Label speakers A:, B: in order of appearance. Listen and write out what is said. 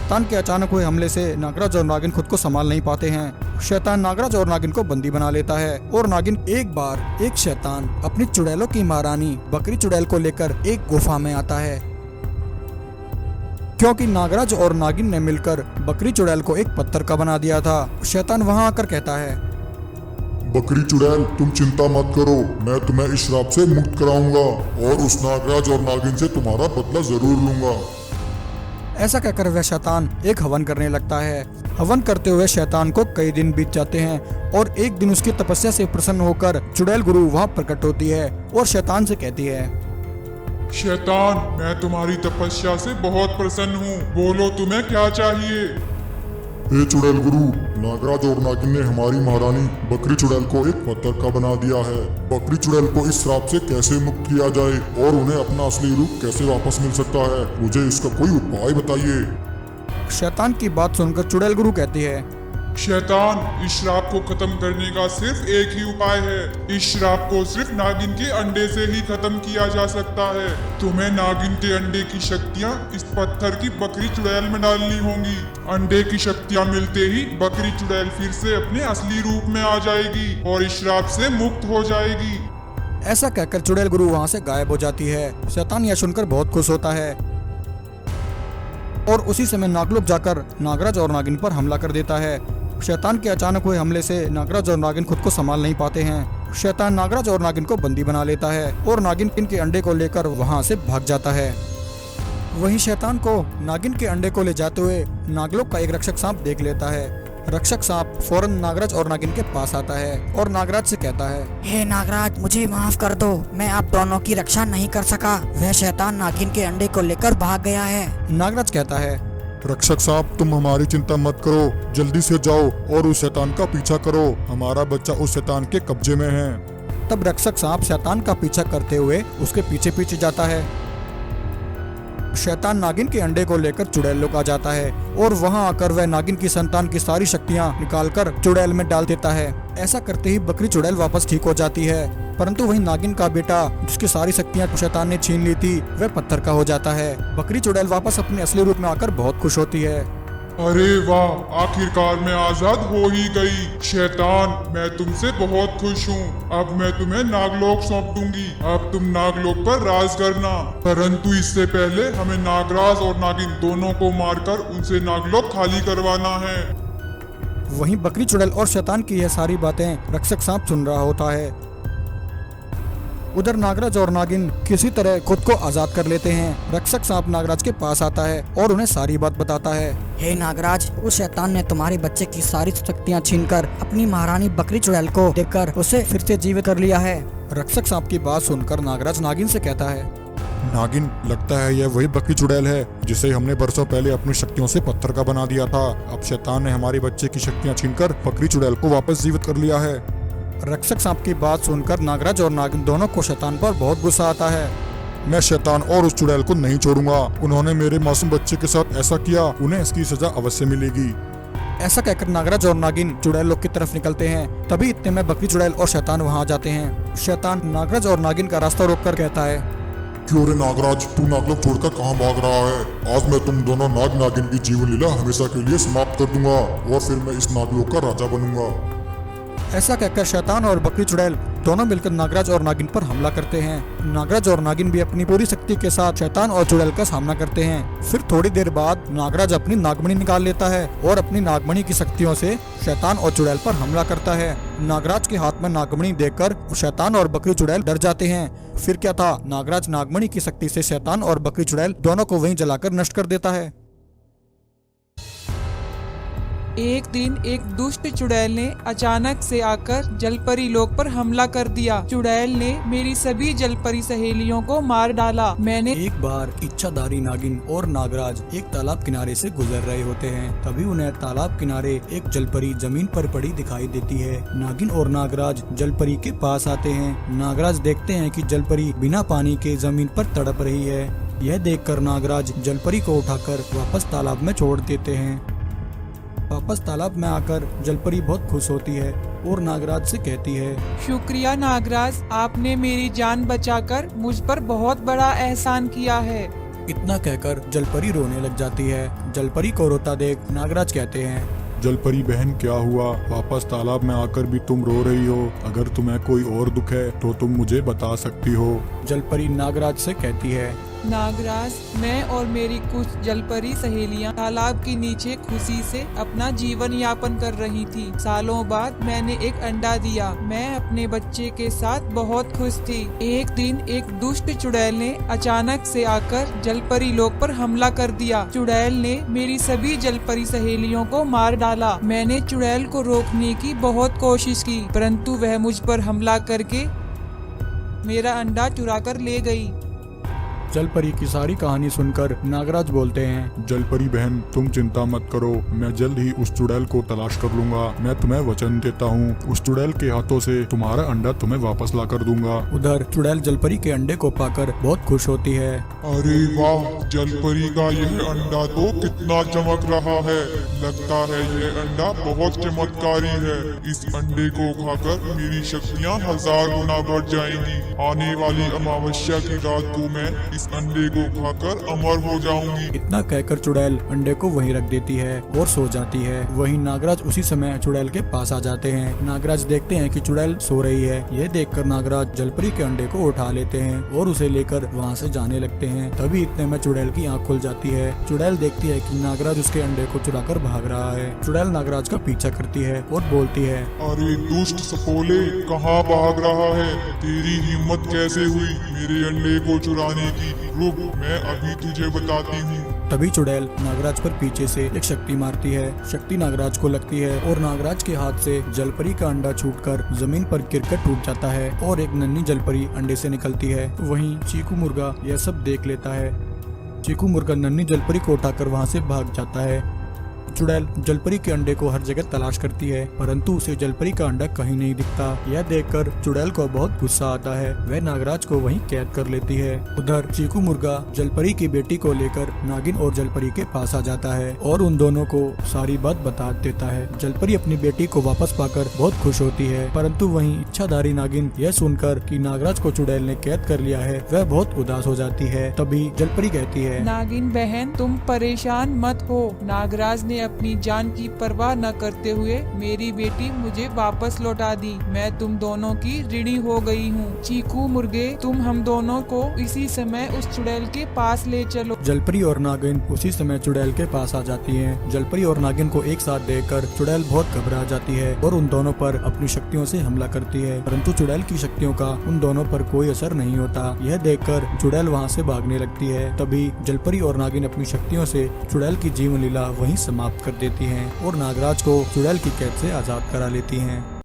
A: शैतान के अचानक हुए हमले से नागराज और नागिन खुद को संभाल नहीं पाते हैं। शैतान नागराज और नागिन को बंदी बना लेता है और नागिन एक शैतान अपनी चुड़ैलों की महारानी बकरी चुड़ैल को लेकर एक गुफा में आता है, क्योंकि नागराज और नागिन ने मिलकर बकरी चुड़ैल को एक पत्थर का बना दिया था। शैतान वहां आकर कहता है,
B: बकरी चुड़ैल तुम चिंता मत करो, मैं तुम्हें इस श्राप से मुक्त कराऊंगा और उस नागराज और नागिन से तुम्हारा बदला जरूर लूंगा।
A: ऐसा कहकर वह शैतान एक हवन करने लगता है। हवन करते हुए शैतान को कई दिन बीत जाते हैं और एक दिन उसकी तपस्या से प्रसन्न होकर चुड़ैल गुरु वहां प्रकट होती है और शैतान से कहती है,
C: शैतान मैं तुम्हारी तपस्या से बहुत प्रसन्न हूँ, बोलो तुम्हें क्या चाहिए।
B: हे चुड़ैल गुरु, नागराज और नागिन ने हमारी महारानी बकरी चुड़ैल को एक पत्थर का बना दिया है। बकरी चुड़ैल को इस श्राप से कैसे मुक्त किया जाए और उन्हें अपना असली रूप कैसे वापस मिल सकता है, मुझे इसका कोई उपाय बताइए।
A: शैतान की बात सुनकर चुड़ैल गुरु कहती है,
C: शैतान इस श्राप को खत्म करने का सिर्फ एक ही उपाय है। इस श्राप को सिर्फ नागिन के अंडे से ही खत्म किया जा सकता है। तुम्हें नागिन के अंडे की शक्तियाँ इस पत्थर की बकरी चुड़ैल में डालनी होंगी। अंडे की शक्तियाँ मिलते ही बकरी चुड़ैल फिर से अपने असली रूप में आ जाएगी और इस श्राप से मुक्त हो जाएगी।
A: ऐसा कहकर चुड़ैल गुरु वहां से गायब हो जाती है। शैतान यह सुनकर बहुत खुश होता है और उसी समय नागलोक जाकर नागराज और नागिन पर हमला कर देता है। शैतान के अचानक हुए हमले से नागराज और नागिन खुद को संभाल नहीं पाते हैं। शैतान नागराज और नागिन को बंदी बना लेता है और नागिन इनके अंडे को लेकर वहां से भाग जाता है। वहीं शैतान को नागिन के अंडे को ले जाते हुए नागलोक का एक रक्षक सांप देख लेता है। रक्षक सांप फौरन नागराज और नागिन के पास आता है और नागराज से कहता है,
D: हे नागराज, मुझे माफ कर दो, मैं आप दोनों की रक्षा नहीं कर सका। वह शैतान नागिन के अंडे को लेकर भाग गया है।
A: नागराज कहता है,
B: रक्षक साहब तुम हमारी चिंता मत करो, जल्दी से जाओ और उस शैतान का पीछा करो, हमारा बच्चा उस शैतान के कब्जे में है।
A: तब रक्षक सांप शैतान का पीछा करते हुए उसके पीछे पीछे जाता है। शैतान नागिन के अंडे को लेकर चुड़ैल लोक आ जाता है और वहां आकर वह नागिन की संतान की सारी शक्तियां निकालकर चुड़ैल में डाल देता है। ऐसा करते ही बकरी चुड़ैल वापस ठीक हो जाती है, परंतु वही नागिन का बेटा जिसकी सारी शक्तियां शैतान ने छीन ली थी वह पत्थर का हो जाता है। बकरी चुड़ैल वापस अपने असली रूप में आकर बहुत खुश होती है।
C: अरे वाह, आखिरकार मैं आजाद हो ही गई। शैतान मैं तुमसे बहुत खुश हूँ। अब मैं तुम्हें नागलोक सौंप दूंगी। अब तुम नागलोक पर राज करना, परंतु इससे पहले हमें नागराज और नागिन दोनों को मारकर उनसे नागलोक खाली करवाना है।
A: वहीं बकरी चुड़ैल और शैतान की यह सारी बातें रक्षक सांप सुन रहा होता है। उधर नागराज और नागिन किसी तरह खुद को आजाद कर लेते हैं। रक्षक सांप नागराज के पास आता है और उन्हें सारी बात बताता है।
D: हे नागराज, उस शैतान ने तुम्हारे बच्चे की सारी शक्तियाँ छीनकर अपनी महारानी बकरी चुड़ैल को देकर उसे फिर से जीवित कर लिया है।
A: रक्षक सांप की बात सुनकर नागराज नागिन से कहता है,
B: नागिन लगता है यह वही बकरी चुड़ैल है जिसे हमने बरसों पहले अपनी शक्तियों से पत्थर का बना दिया था। अब शैतान ने हमारे बच्चे की शक्तियाँ छीनकर बकरी चुड़ैल को वापस जीवित कर लिया है।
A: रक्षक सांप की बात सुनकर नागराज और नागिन दोनों को शैतान पर बहुत गुस्सा आता है।
B: मैं शैतान और उस चुड़ैल को नहीं छोड़ूंगा। उन्होंने मेरे मासूम बच्चे के साथ ऐसा किया, उन्हें इसकी सजा अवश्य मिलेगी।
A: ऐसा कहकर नागराज और नागिन चुड़ैल लोक की तरफ निकलते हैं। तभी इतने में बकरी चुड़ैल और शैतान वहां आ जाते हैं। शैतान नागराज और नागिन का रास्ता रोककर कहता है,
B: क्यों रे नागराज, तू नागलोक छोड़कर कहाँ भाग रहा है? आज मैं तुम दोनों नाग नागिन की जीवन लीला हमेशा के लिए समाप्त कर दूंगा और फिर मैं इस नागलोक का राजा बनूंगा।
A: ऐसा कहकर शैतान और बकरी चुड़ैल दोनों मिलकर नागराज और नागिन पर हमला करते हैं। नागराज और नागिन भी अपनी पूरी शक्ति के साथ शैतान और चुड़ैल का सामना करते हैं। फिर थोड़ी देर बाद नागराज अपनी नागमणि निकाल लेता है और अपनी नागमणि की शक्तियों से शैतान और चुड़ैल पर हमला करता है। नागराज के हाथ में नागमणि देखकर शैतान और बकरी चुड़ैल डर जाते हैं। फिर क्या था, नागराज नागमणि की शक्ति से शैतान और बकरी चुड़ैल दोनों को वहीं जलाकर नष्ट कर देता है।
E: एक दिन एक दुष्ट चुड़ैल ने अचानक से आकर जलपरी लोक पर हमला कर दिया। चुड़ैल ने मेरी सभी जलपरी सहेलियों को मार डाला। मैंने
A: एक बार इच्छाधारी नागिन और नागराज एक तालाब किनारे से गुजर रहे होते हैं। तभी उन्हें तालाब किनारे एक जलपरी जमीन पर पड़ी दिखाई देती है। नागिन और नागराज जलपरी के पास आते हैं। नागराज देखते हैं कि जलपरी बिना पानी के जमीन पर तड़प रही है। यह देखकर नागराज जलपरी को उठाकर वापस तालाब में छोड़ देते हैं। वापस तालाब में आकर जलपरी बहुत खुश होती है और नागराज से कहती है,
E: शुक्रिया नागराज, आपने मेरी जान बचाकर मुझ पर बहुत बड़ा एहसान किया है।
A: इतना कहकर जलपरी रोने लग जाती है। जलपरी को रोता देख नागराज कहते हैं,
B: जलपरी बहन क्या हुआ? वापस तालाब में आकर भी तुम रो रही हो। अगर तुम्हें कोई और दुख है तो तुम मुझे बता सकती हो।
A: जलपरी नागराज से कहती है,
E: नागराज, मैं और मेरी कुछ जलपरी सहेलियां तालाब के नीचे खुशी से अपना जीवन यापन कर रही थी। सालों बाद मैंने एक अंडा दिया। मैं अपने बच्चे के साथ बहुत खुश थी। एक दिन एक दुष्ट चुड़ैल ने अचानक से आकर जलपरी लोग पर हमला कर दिया। चुड़ैल ने मेरी सभी जलपरी सहेलियों को मार डाला। मैंने चुड़ैल को रोकने की बहुत कोशिश की, परंतु वह मुझ पर हमला करके मेरा अंडा चुरा कर ले गई।
A: जलपरी की सारी कहानी सुनकर नागराज बोलते हैं,
B: जलपरी बहन तुम चिंता मत करो, मैं जल्द ही उस चुड़ैल को तलाश कर लूंगा। मैं तुम्हें वचन देता हूँ, उस चुड़ैल के हाथों से तुम्हारा अंडा तुम्हें वापस ला कर दूंगा।
A: उधर चुड़ैल जलपरी के अंडे को पाकर बहुत खुश होती है।
C: अरे वाह, जलपरी का यह अंडा तो कितना चमक रहा है। लगता है यह अंडा बहुत चमत्कारी है। इस अंडे को खाकर मेरी शक्तियाँ 1000 गुना बढ़ जाएंगी। आने वाली अमावस्या की रात को मैं इस अंडे को खाकर अमर हो जाऊंगी।
A: इतना कहकर चुड़ैल अंडे को वहीं रख देती है और सो जाती है। वहीं नागराज उसी समय चुड़ैल के पास आ जाते हैं। नागराज देखते हैं कि चुड़ैल सो रही है। ये देखकर नागराज जलपरी के अंडे को उठा लेते हैं और उसे लेकर वहाँ से जाने लगते हैं। तभी इतने में चुड़ैल की आँख खुल जाती है। चुड़ैल देखती है कि नागराज उसके अंडे को चुराकर भाग रहा है। चुड़ैल नागराज का पीछा करती है और बोलती है,
C: अरे दुष्ट सपोले, कहाँ भाग रहा है? तेरी हिम्मत कैसे हुई मेरे अंडे को चुराने की? रुक, मैं अभी तुझे बताती हूँ।
A: तभी चुड़ैल नागराज पर पीछे से एक शक्ति मारती है। शक्ति नागराज को लगती है और नागराज के हाथ से जलपरी का अंडा छूटकर जमीन पर गिरकर टूट जाता है और एक नन्ही जलपरी अंडे से निकलती है। वहीं चीकू मुर्गा यह सब देख लेता है। चीकू मुर्गा नन्ही जलपरी को उठाकर वहाँ से भाग जाता है। चुड़ैल जलपरी के अंडे को हर जगह तलाश करती है, परंतु उसे जलपरी का अंडा कहीं नहीं दिखता। यह देखकर चुड़ैल को बहुत गुस्सा आता है। वह नागराज को वहीं कैद कर लेती है। उधर चीकू मुर्गा जलपरी की बेटी को लेकर नागिन और जलपरी के पास आ जाता है और उन दोनों को सारी बात बता देता है। जलपरी अपनी बेटी को वापस पाकर बहुत खुश होती है, परंतु वहीं इच्छाधारी नागिन यह सुनकर कि नागराज को चुड़ैल ने कैद कर लिया है, वह बहुत उदास हो जाती है। तभी जलपरी कहती है,
E: नागिन बहन, तुम परेशान मत हो। नागराज ने अपनी जान की परवाह न करते हुए मेरी बेटी मुझे वापस लौटा दी। मैं तुम दोनों की ऋणी हो गई हूँ। चीकू मुर्गे, तुम हम दोनों को इसी समय उस चुड़ैल के पास ले चलो।
A: जलपरी और नागिन उसी समय चुड़ैल के पास आ जाती हैं। जलपरी और नागिन को एक साथ देखकर चुड़ैल बहुत घबरा जाती है और उन दोनों पर अपनी शक्तियों से हमला करती है, परंतु चुड़ैल की शक्तियों का उन दोनों पर कोई असर नहीं होता। यह देखकर चुड़ैल वहाँ से भागने लगती है। तभी जलपरी और नागिन अपनी शक्तियों से चुड़ैल की जीवन लीला वहीं समाप्त कर देती हैं और नागराज को चुड़ैल की कैद से आजाद करा लेती हैं।